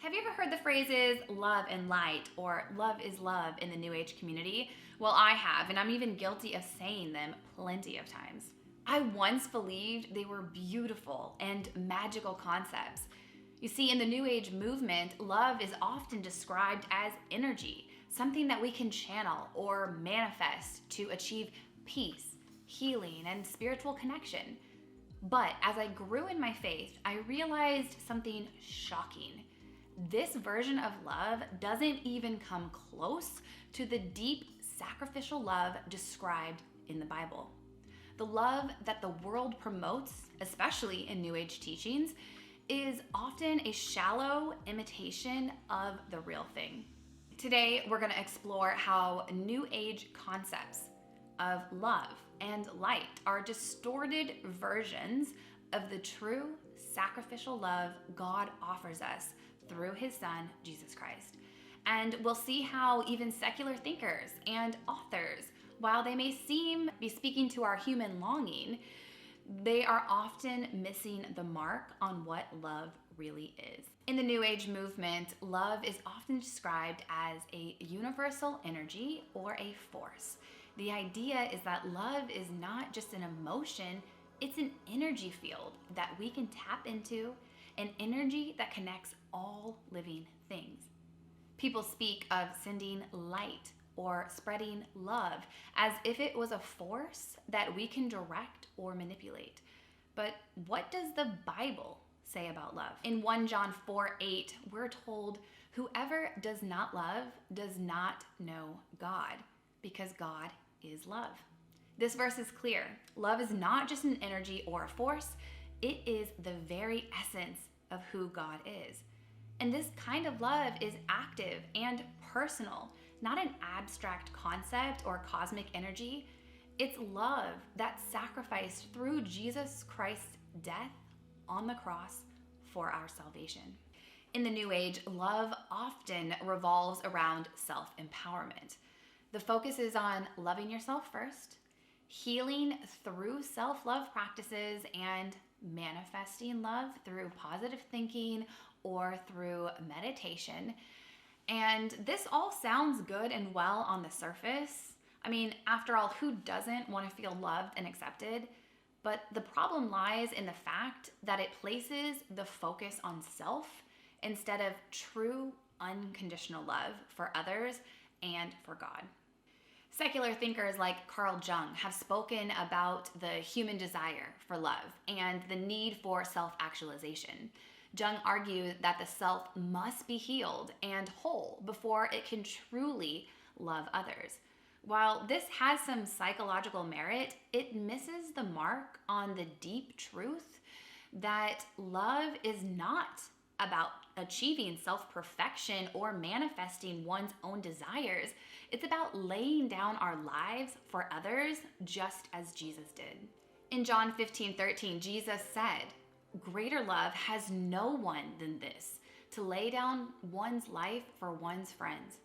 Have you ever heard the phrases love and light or love is love in the New Age community? Well, I have, and I'm even guilty of saying them plenty of times. I once believed they were beautiful and magical concepts. You see, in the New Age movement, love is often described as energy, something that we can channel or manifest to achieve peace, healing, and spiritual connection. But as I grew in my faith, I realized something shocking. This version of love doesn't even come close to the deep sacrificial love described in the Bible. The love that the world promotes, especially in New Age teachings, is often a shallow imitation of the real thing. Today, we're going to explore how New Age concepts of love and light are distorted versions of the true sacrificial love God offers us through his son, Jesus Christ. And we'll see how even secular thinkers and authors, while they may be speaking to our human longing, they are often missing the mark on what love really is. In the New Age movement, love is often described as a universal energy or a force. The idea is that love is not just an emotion, it's an energy field that we can tap into, an energy that connects all living things. People speak of sending light or spreading love as if it was a force that we can direct or manipulate. But what does the Bible say about love? In 1 John 4:8, we're told, "Whoever does not love does not know God, because God is love." This verse is clear. Love is not just an energy or a force, it is the very essence of who God is. And this kind of love is active and personal, not an abstract concept or cosmic energy. It's love that's sacrificed through Jesus Christ's death on the cross for our salvation. In the New Age, love often revolves around self-empowerment. The focus is on loving yourself first, healing through self-love practices, and manifesting love through positive thinking or through meditation. And this all sounds good and well on the surface. I mean, after all, who doesn't want to feel loved and accepted? But the problem lies in the fact that it places the focus on self instead of true unconditional love for others and for God. Secular thinkers like Carl Jung have spoken about the human desire for love and the need for self-actualization. Jung argued that the self must be healed and whole before it can truly love others. While this has some psychological merit, it misses the mark on the deep truth that love is not about achieving self-perfection or manifesting one's own desires. It's about laying down our lives for others just as Jesus did. In John 15:13, Jesus said, "Greater love has no one than this, to lay down one's life for one's friends."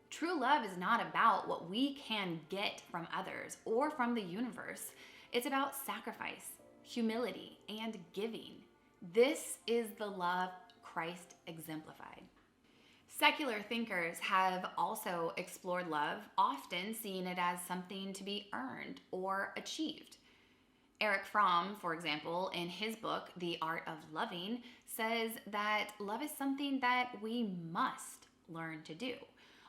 True love is not about what we can get from others or from the universe. It's about sacrifice, humility, and giving. This is the love Christ exemplified. Secular thinkers have also explored love, often seeing it as something to be earned or achieved. Erich Fromm, for example, in his book, The Art of Loving, says that love is something that we must learn to do,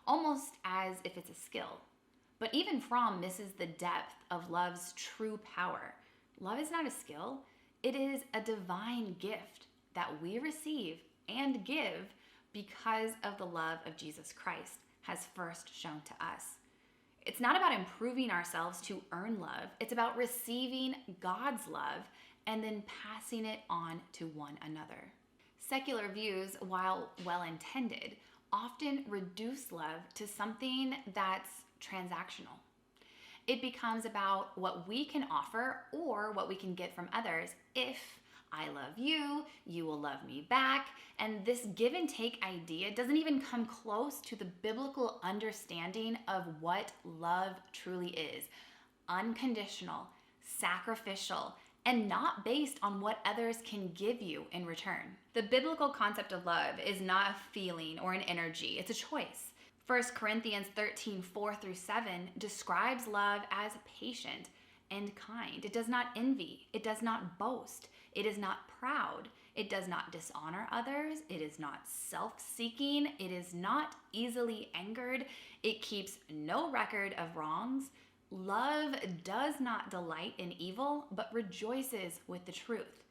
almost as if it's a skill. But even Fromm misses the depth of love's true power. Love is not a skill. It is a divine gift that we receive and give because of the love of Jesus Christ has first shown to us. It's not about improving ourselves to earn love. It's about receiving God's love and then passing it on to one another. Secular views, while well-intended, often reduce love to something that's transactional. It becomes about what we can offer or what we can get from others. If I love you, you will love me back. And this give and take idea doesn't even come close to the biblical understanding of what love truly is. Unconditional, sacrificial, and not based on what others can give you in return. The biblical concept of love is not a feeling or an energy, it's a choice. 1 Corinthians 13, 4-7 describes love as patient and kind. It does not envy. It does not boast. It is not proud. It does not dishonor others. It is not self-seeking. It is not easily angered. It keeps no record of wrongs. Love does not delight in evil, but rejoices with the truth.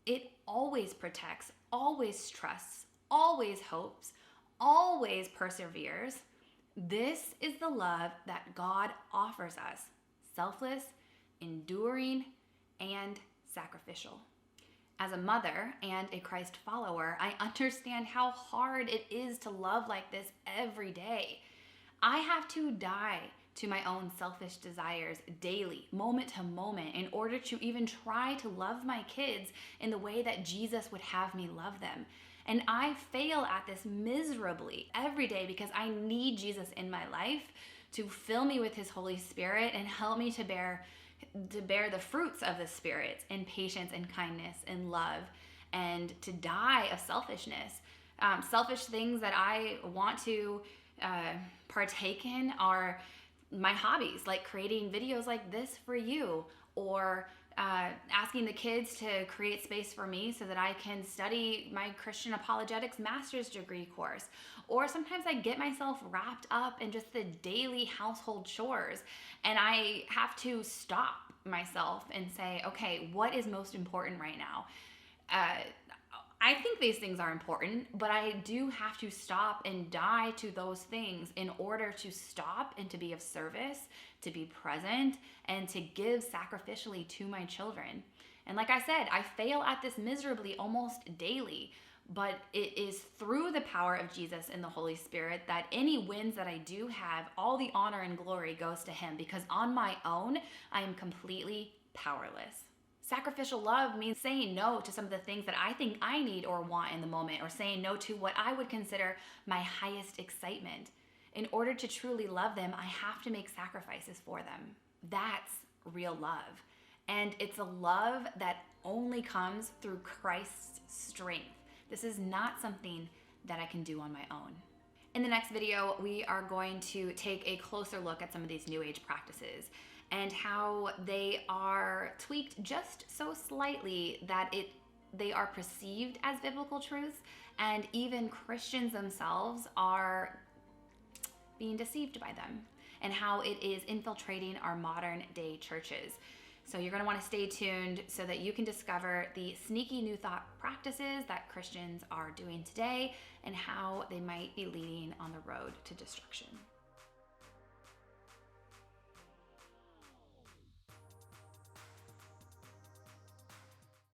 It always protects, always trusts, always hopes, always perseveres. This is the love that God offers us: selfless, enduring, and sacrificial. As a mother and a Christ follower, I understand how hard it is to love like this every day. I have to die to my own selfish desires daily, moment to moment, in order to even try to love my kids in the way that Jesus would have me love them. And I fail at this miserably every day because I need Jesus in my life to fill me with his Holy Spirit and help me to bear the fruits of the Spirit in patience and kindness and love, and to die of selfishness. Selfish things that I want to partake in are my hobbies, like creating videos like this for you, or asking the kids to create space for me so that I can study my Christian apologetics master's degree course. Or sometimes I get myself wrapped up in just the daily household chores, and I have to stop myself and say, okay, what is most important right now? I think these things are important, but I do have to stop and die to those things in order to stop and to be of service, to be present, and to give sacrificially to my children. And like I said, I fail at this miserably almost daily, but it is through the power of Jesus and the Holy Spirit that any wins that I do have, all the honor and glory goes to him, because on my own, I am completely powerless. Sacrificial love means saying no to some of the things that I think I need or want in the moment, or saying no to what I would consider my highest excitement. In order to truly love them, I have to make sacrifices for them. That's real love. And it's a love that only comes through Christ's strength. This is not something that I can do on my own. In the next video, we are going to take a closer look at some of these New Age practices and how they are tweaked just so slightly that they are perceived as biblical truths, and even Christians themselves are being deceived by them, and how it is infiltrating our modern day churches. So you're going to want to stay tuned so that you can discover the sneaky new thought practices that Christians are doing today and how they might be leading on the road to destruction.